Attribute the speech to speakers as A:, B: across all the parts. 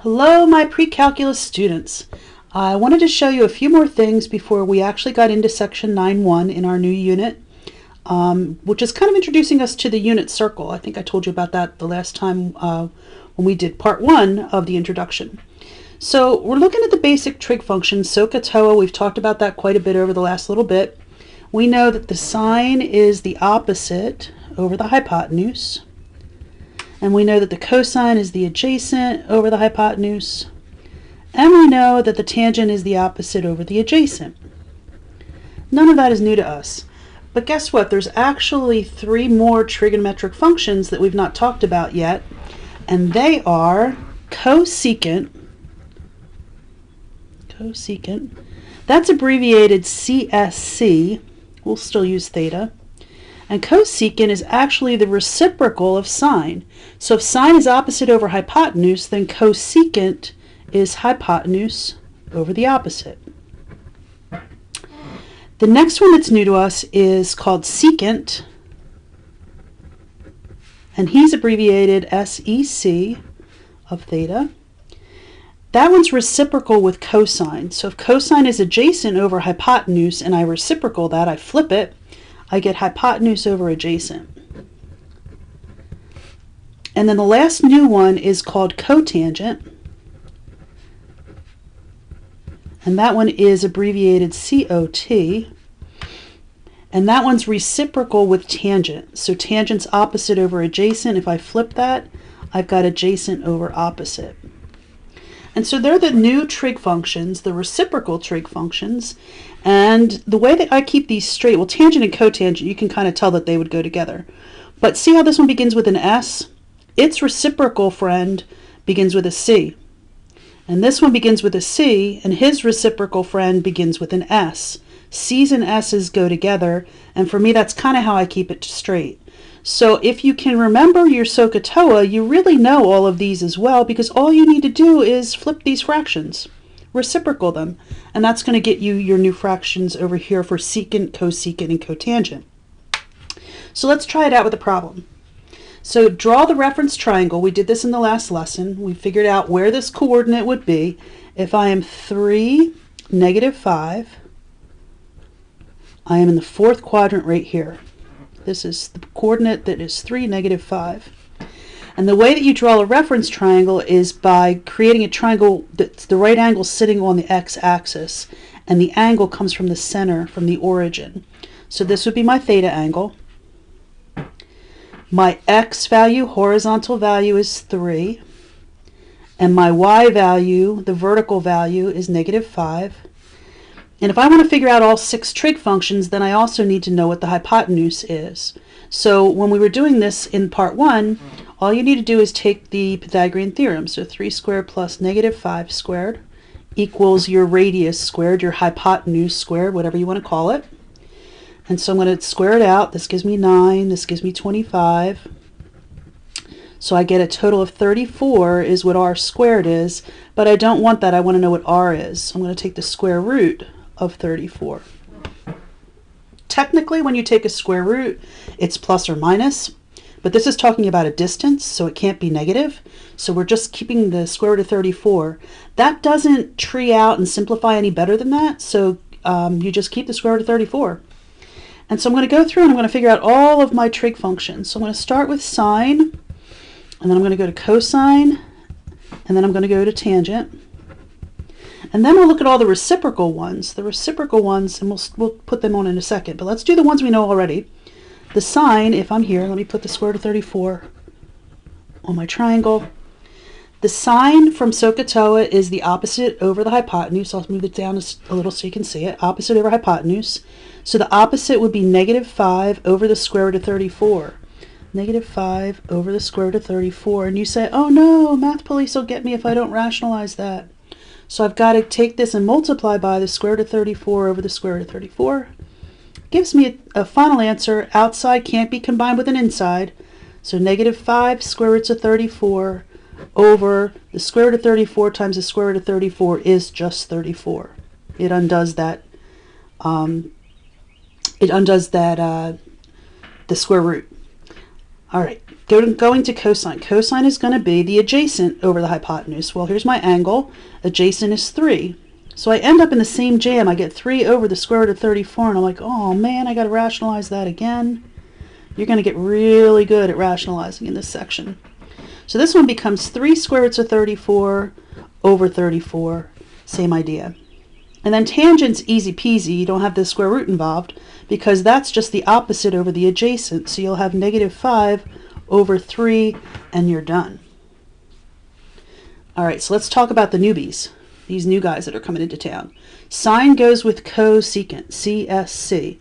A: Hello, my pre-calculus students. I wanted to show you a few more things before we actually got into section 9.1 in our new unit, which is kind of introducing us to the unit circle. I think I told you about that the last time when we did part 1 of the introduction. So we're looking at the basic trig function, SOHCAHTOA. We've talked about that quite a bit over the last little bit. We know that the sine is the opposite over the hypotenuse. And we know that the cosine is the adjacent over the hypotenuse. And we know that the tangent is the opposite over the adjacent. None of that is new to us. But guess what? There's actually 3 more trigonometric functions that we've not talked about yet. And they are cosecant. That's abbreviated CSC. We'll still use theta. And cosecant is actually the reciprocal of sine. So if sine is opposite over hypotenuse, then cosecant is hypotenuse over the opposite. The next one that's new to us is called secant, and he's abbreviated SEC of theta. That one's reciprocal with cosine. So if cosine is adjacent over hypotenuse and I reciprocal that, I flip it, I get hypotenuse over adjacent. And then the last new one is called cotangent. And that one is abbreviated COT. And that one's reciprocal with tangent. So tangent's opposite over adjacent. If I flip that, I've got adjacent over opposite. And so they're the new trig functions, the reciprocal trig functions. And the way that I keep these straight, well, tangent and cotangent, you can kind of tell that they would go together. But see how this one begins with an S? Its reciprocal friend begins with a C. And this one begins with a C, and his reciprocal friend begins with an S. C's and S's go together, and for me that's kind of how I keep it straight. So if you can remember your SOHCAHTOA, you really know all of these as well, because all you need to do is flip these fractions, reciprocal them, and that's going to get you your new fractions over here for secant, cosecant, and cotangent. So let's try it out with a problem. So draw the reference triangle. We did this in the last lesson. We figured out where this coordinate would be. If I am 3, -5, I am in the 4th quadrant right here. This is the coordinate that is 3, -5. And the way that you draw a reference triangle is by creating a triangle that's the right angle sitting on the x-axis, and the angle comes from the center, from the origin. So this would be my theta angle. My x value, horizontal value, is 3, and my y value, the vertical value, is -5. And if I want to figure out all 6 trig functions, then I also need to know what the hypotenuse is. So when we were doing this in part 1, all you need to do is take the Pythagorean theorem. So 3 squared plus -5 squared equals your radius squared, your hypotenuse squared, whatever you want to call it. And so I'm going to square it out. This gives me 9, this gives me 25. So I get a total of 34 is what r squared is, but I don't want that. I want to know what r is. So I'm going to take the square root of 34. Technically, when you take a square root, it's plus or minus, but this is talking about a distance, so it can't be negative. So we're just keeping the square root of 34. That doesn't tree out and simplify any better than that, so you just keep the square root of 34. And so I'm going to go through and I'm going to figure out all of my trig functions. So I'm going to start with sine, and then I'm going to go to cosine, and then I'm going to go to tangent. And then we'll look at all the reciprocal ones. The reciprocal ones, and we'll put them on in a second. But let's do the ones we know already. The sine, if I'm here, let me put the square root of 34 on my triangle. The sine from SOHCAHTOA is the opposite over the hypotenuse. I'll move it down a little so you can see it. Opposite over hypotenuse. So the opposite would be -5 over the square root of 34. -5 over the square root of 34. And you say, oh no, math police will get me if I don't rationalize that. So I've got to take this and multiply by the square root of 34 over the square root of 34. Gives me a final answer. Outside can't be combined with an inside. So -5 square roots of 34 over the square root of 34 times the square root of 34 is just 34. It undoes that. The square root. All right. Going to cosine. Cosine is going to be the adjacent over the hypotenuse. Well, here's my angle. Adjacent is 3. So I end up in the same jam. I get 3 over the square root of 34, and I'm like, oh man, I got to rationalize that again. You're going to get really good at rationalizing in this section. So this one becomes 3 square roots of 34 over 34. Same idea. And then tangent's easy peasy. You don't have the square root involved because that's just the opposite over the adjacent. So you'll have negative 5 over 3, and you're done. All right, so let's talk about the newbies, these new guys that are coming into town. Sine goes with cosecant, CSC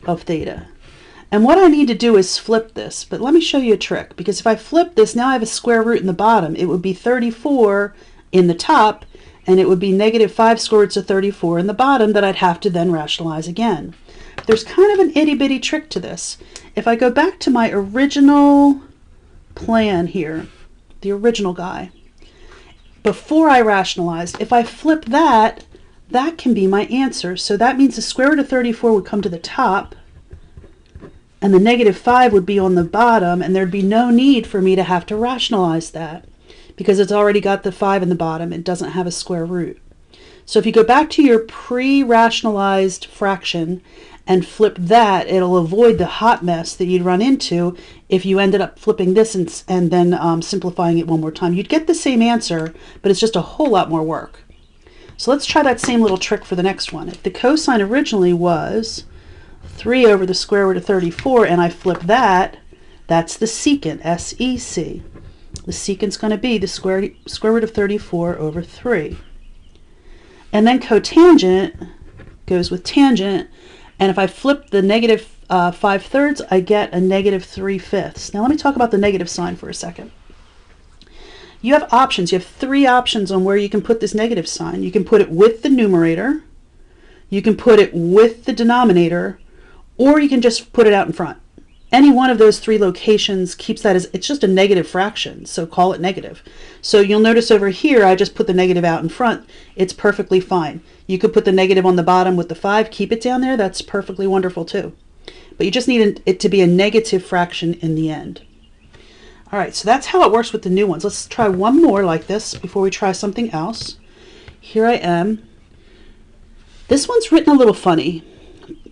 A: of theta. And what I need to do is flip this, but let me show you a trick, because if I flip this, now I have a square root in the bottom. It would be 34 in the top, and it would be negative 5 square roots of 34 in the bottom that I'd have to then rationalize again. There's kind of an itty-bitty trick to this. If I go back to my original plan here, the original guy, before I rationalized, if I flip that, that can be my answer. So that means the square root of 34 would come to the top, and the negative 5 would be on the bottom, and there'd be no need for me to have to rationalize that because it's already got the 5 in the bottom. It doesn't have a square root. So if you go back to your pre-rationalized fraction and flip that, it'll avoid the hot mess that you'd run into if you ended up flipping this and then simplifying it one more time. You'd get the same answer, but it's just a whole lot more work. So let's try that same little trick for the next one. If the cosine originally was 3 over the square root of 34, and I flip that, that's the secant, S-E-C. The secant's going to be the square root of 34 over 3. And then cotangent goes with tangent, and if I flip the negative 5/3, I get a negative 3/5. Now let me talk about the negative sign for a second. You have options. You have 3 options on where you can put this negative sign. You can put it with the numerator, you can put it with the denominator, or you can just put it out in front. Any one of those 3 locations keeps that as, it's just a negative fraction, so call it negative. So you'll notice over here, I just put the negative out in front. It's perfectly fine. You could put the negative on the bottom with the 5, keep it down there. That's perfectly wonderful too. But you just need it to be a negative fraction in the end. All right, so that's how it works with the new ones. Let's try one more like this before we try something else. Here I am. This one's written a little funny,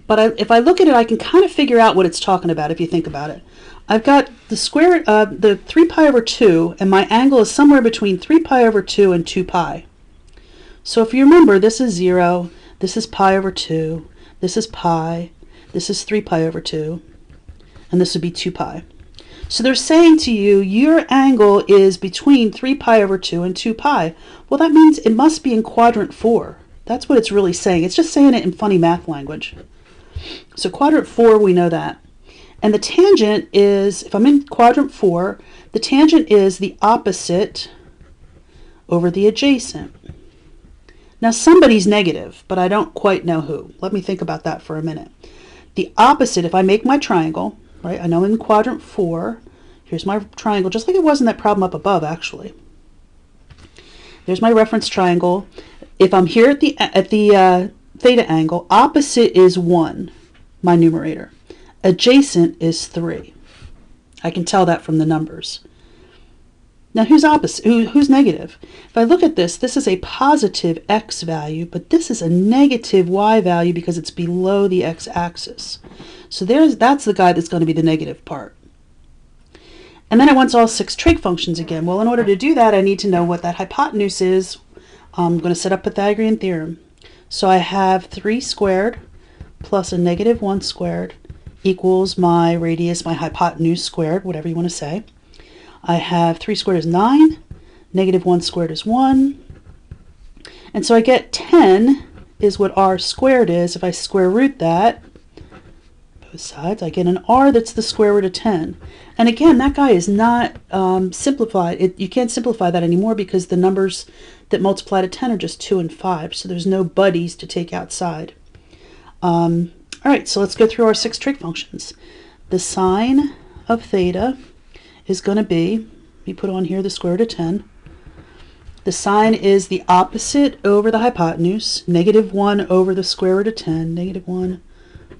A: but if I look at it, I can kind of figure out what it's talking about if you think about it. I've got the 3 pi over 2, and my angle is somewhere between 3 pi over 2 and 2 pi. So if you remember, this is 0, this is pi over 2, this is pi, this is 3 pi over 2, and this would be 2 pi. So they're saying to you, your angle is between 3 pi over 2 and 2 pi. Well, that means it must be in quadrant 4. That's what it's really saying. It's just saying it in funny math language. So quadrant 4, we know that. And the tangent is, if I'm in quadrant 4, the tangent is the opposite over the adjacent. Now somebody's negative, but I don't quite know who. Let me think about that for a minute. The opposite, if I make my triangle, right, I know I'm in quadrant 4. Here's my triangle, just like it was in that problem up above, actually. There's my reference triangle. If I'm here at the theta angle, opposite is 1, my numerator. Adjacent is 3. I can tell that from the numbers. Now who's opposite? Who's negative? If I look at this, this is a positive x value, but this is a negative y value because it's below the x-axis. So that's the guy that's going to be the negative part. And then it wants all 6 trig functions again. Well, in order to do that, I need to know what that hypotenuse is. I'm going to set up Pythagorean theorem. So I have 3 squared plus a negative 1 squared equals my radius, my hypotenuse squared, whatever you want to say. I have 3 squared is 9, negative 1 squared is 1. And so I get 10 is what r squared is. If I square root that, both sides, I get an r that's the square root of 10. And again, that guy is not simplified. You can't simplify that anymore because the numbers that multiply to 10 are just 2 and 5. So there's no buddies to take outside. All right, so let's go through our 6 trig functions. The sine of theta is going to be, we put on here the square root of 10. The sine is the opposite over the hypotenuse, negative 1 over the square root of 10, negative 1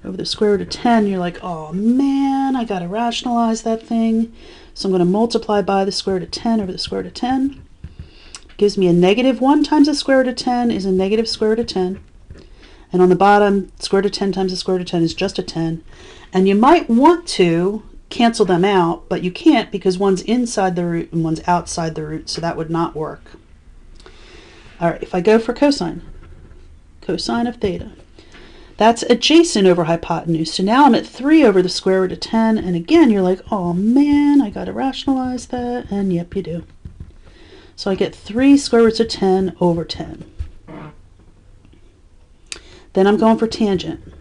A: over the square root of 10. You're like, oh man, I got to rationalize that thing. So I'm going to multiply by the square root of 10 over the square root of 10. Gives me a negative 1 times the square root of 10 is a negative square root of 10. And on the bottom, square root of 10 times the square root of 10 is just a 10. And you might want to cancel them out, but you can't because one's inside the root and one's outside the root, so that would not work. All right, if I go for cosine of theta, that's adjacent over hypotenuse. So now I'm at 3 over the square root of 10, and again, you're like, oh man, I got to rationalize that, and yep, you do. So I get 3 square roots of 10 over 10. Then I'm going for tangent.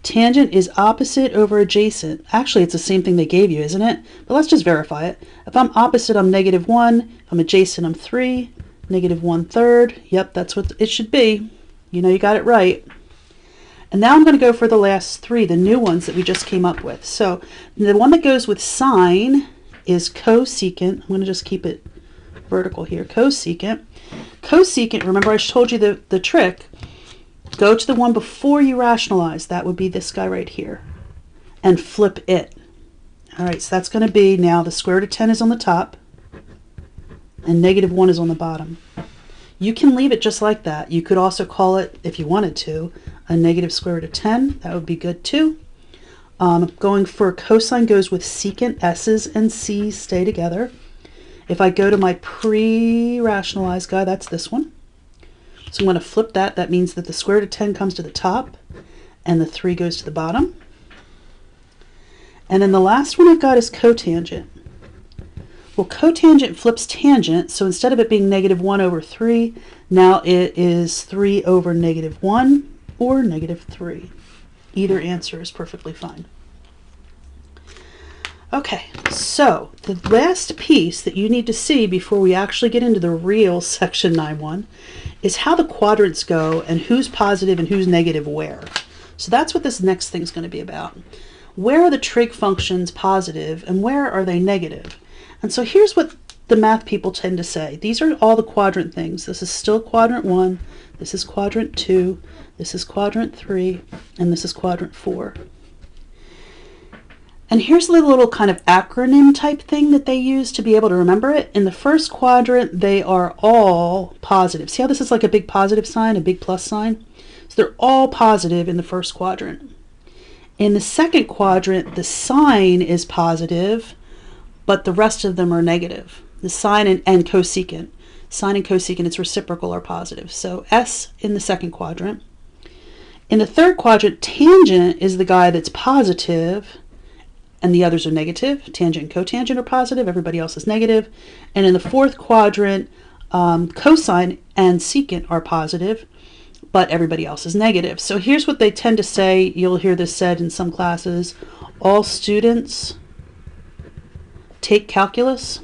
A: Tangent is opposite over adjacent. Actually, it's the same thing they gave you, isn't it? But let's just verify it. If I'm opposite, I'm negative 1. If I'm adjacent, I'm 3. Negative 1/3. Yep, that's what it should be. You know you got it right. And now I'm going to go for the last 3, the new ones that we just came up with. So the one that goes with sine is cosecant. I'm going to just keep it vertical here. Cosecant. Cosecant, remember I told you the trick. Go to the one before you rationalize. That would be this guy right here. And flip it. All right, so that's going to be now the square root of 10 is on the top. And negative 1 is on the bottom. You can leave it just like that. You could also call it, if you wanted to, a negative square root of 10. That would be good too. Going for cosine goes with secant. S's and C's stay together. If I go to my pre-rationalized guy, that's this one. So I'm going to flip that. That means that the square root of 10 comes to the top and the 3 goes to the bottom. And then the last one I've got is cotangent. Well, cotangent flips tangent, so instead of it being negative 1 over 3, now it is 3 over negative 1 or negative 3. Either answer is perfectly fine. Okay, so the last piece that you need to see before we actually get into the real section 9.1 is how the quadrants go and who's positive and who's negative where. So that's what this next thing is going to be about. Where are the trig functions positive and where are they negative? And so here's what the math people tend to say. These are all the quadrant things. This is still quadrant 1, this is quadrant 2, this is quadrant 3, and this is quadrant 4. And here's the little kind of acronym type thing that they use to be able to remember it. In the first quadrant, they are all positive. See how this is like a big positive sign, a big plus sign? So they're all positive in the first quadrant. In the second quadrant, the sign is positive, but the rest of them are negative. The sine and cosecant. Sine and cosecant, its reciprocal, are positive. So S in the second quadrant. In the third quadrant, tangent is the guy that's positive, and the others are negative. Tangent and cotangent are positive. Everybody else is negative. And in the fourth quadrant, cosine and secant are positive, but everybody else is negative. So here's what they tend to say. You'll hear this said in some classes. All students take calculus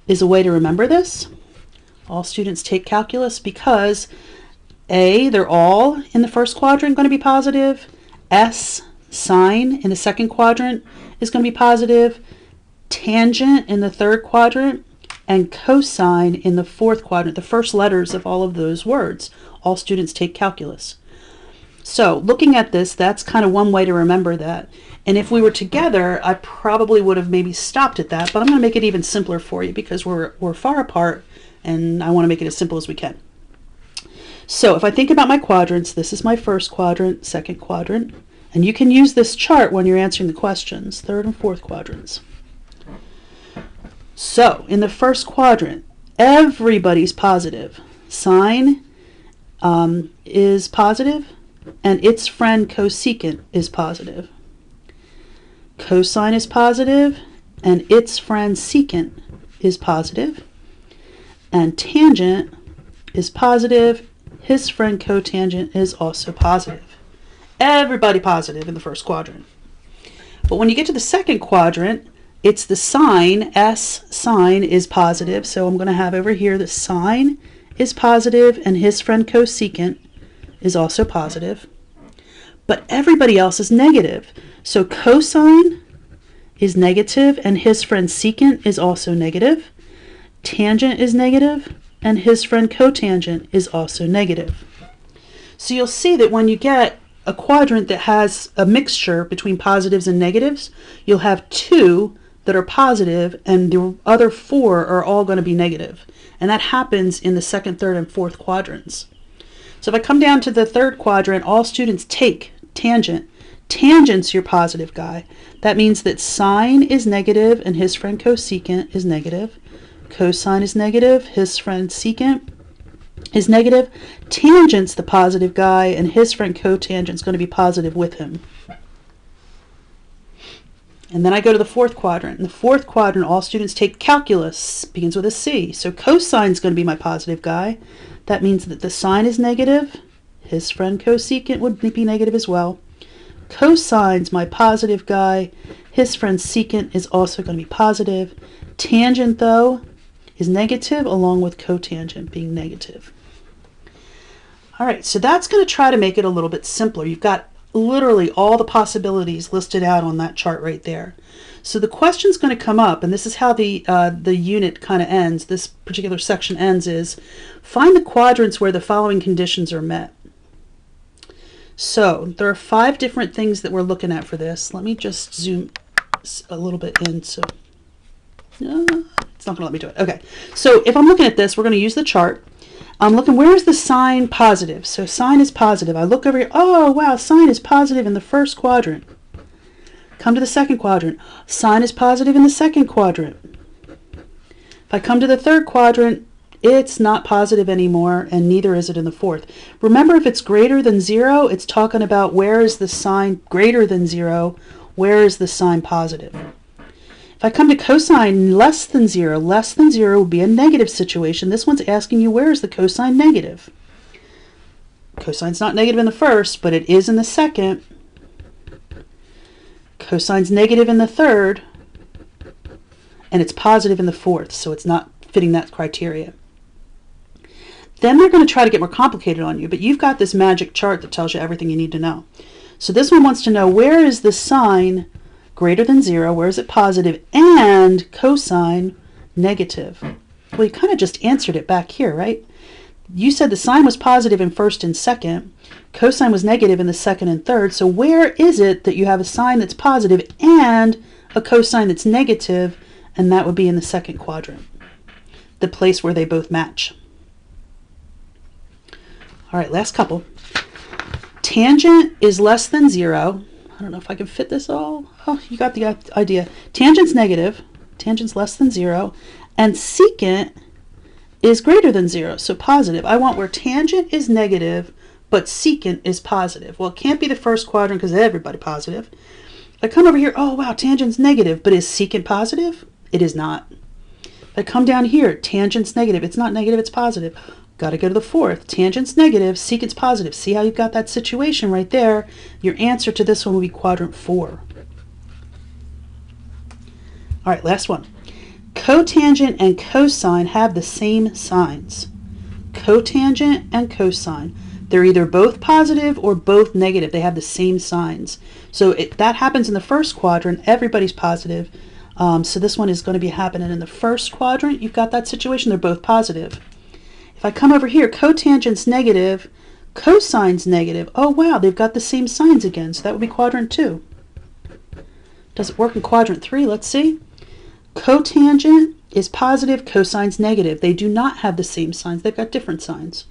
A: is a way to remember this. All students take calculus because A, they're all in the first quadrant going to be positive. S, sine in the second quadrant is going to be positive. Tangent in the third quadrant and cosine in the fourth quadrant, the first letters of all of those words. All students take calculus. So looking at this, that's kind of one way to remember that. And if we were together, I probably would have maybe stopped at that, but I'm going to make it even simpler for you because we're far apart and I want to make it as simple as we can. So if I think about my quadrants, this is my first quadrant, second quadrant, and you can use this chart when you're answering the questions, third and fourth quadrants. So in the first quadrant, everybody's positive. Sine is positive, and its friend cosecant is positive. Cosine is positive, and its friend secant is positive. And tangent is positive, his friend cotangent is also positive. Everybody positive in the first quadrant. But when you get to the second quadrant, it's the sine, S sine is positive. So I'm going to have over here the sine is positive and his friend cosecant is also positive. But everybody else is negative. So cosine is negative and his friend secant is also negative. Tangent is negative and his friend cotangent is also negative. So you'll see that when you get a quadrant that has a mixture between positives and negatives, you'll have 2 that are positive and the other 4 are all going to be negative. And that happens in the second, third, and fourth quadrants. So if I come down to the third quadrant, all students take tangent. Tangent's your positive guy. That means that sine is negative and his friend cosecant is negative. Cosine is negative, his friend secant is negative. Tangent's the positive guy and his friend cotangent's going to be positive with him. And then I go to the fourth quadrant. In the fourth quadrant, all students take calculus, begins with a C. So cosine's going to be my positive guy. That means that the sine is negative. His friend cosecant would be negative as well. Cosine's my positive guy. His friend secant is also going to be positive. Tangent, though, is negative, along with cotangent being negative. All right, so that's going to try to make it a little bit simpler. You've got literally all the possibilities listed out on that chart right there. So the question's going to come up, and this is how the unit kind of ends, this particular section ends, is find the quadrants where the following conditions are met. So there are 5 different things that we're looking at for this. Let me just zoom a little bit in. So it's not going to let me do it. Okay, so if I'm looking at this, we're going to use the chart. I'm looking, where is the sine positive? So sine is positive. I look over here. Oh, wow, sine is positive in the first quadrant. Come to the second quadrant. Sine is positive in the second quadrant. If I come to the third quadrant, it's not positive anymore, and neither is it in the fourth. Remember, if it's greater than 0, it's talking about where is the sign greater than 0, where is the sign positive. If I come to cosine less than 0 would be a negative situation. This one's asking you, where is the cosine negative? Cosine's not negative in the first, but it is in the second. Cosine's negative in the third, and it's positive in the fourth, so it's not fitting that criteria. Then they're going to try to get more complicated on you, but you've got this magic chart that tells you everything you need to know. So this one wants to know, where is the sine greater than 0, where is it positive, and cosine negative? Well, you kind of just answered it back here, right? You said the sine was positive in first and second, cosine was negative in the second and third, so where is it that you have a sine that's positive and a cosine that's negative, and that would be in the second quadrant, the place where they both match. All right, last couple. Tangent is less than 0. I don't know if I can fit this all. Oh, you got the idea. Tangent's negative. Tangent's less than 0. And secant is greater than 0, so positive. I want where tangent is negative, but secant is positive. Well, it can't be the first quadrant because everybody positive. If I come over here, oh, wow, tangent's negative, but is secant positive? It is not. If I come down here, tangent's negative. It's not negative, it's positive. Got to go to the fourth. Tangent's negative, secant's positive. See how you've got that situation right there? Your answer to this one will be quadrant 4. All right, last one. Cotangent and cosine have the same signs. Cotangent and cosine. They're either both positive or both negative. They have the same signs. So that happens in the first quadrant. Everybody's positive. So this one is going to be happening in the first quadrant. You've got that situation. They're both positive. If I come over here, cotangent's negative, cosine's negative. Oh, wow, they've got the same signs again. So that would be quadrant 2. Does it work in quadrant 3? Let's see. Cotangent is positive, cosine's negative. They do not have the same signs. They've got different signs.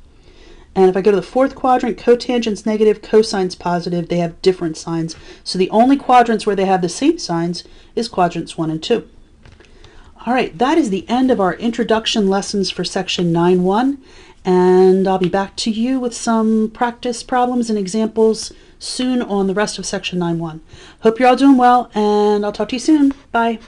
A: And if I go to the fourth quadrant, cotangent's negative, cosine's positive. They have different signs. So the only quadrants where they have the same signs is quadrants 1 and 2. All right, that is the end of our introduction lessons for section 9.1, and I'll be back to you with some practice problems and examples soon on the rest of section 9.1. Hope you're all doing well, and I'll talk to you soon. Bye.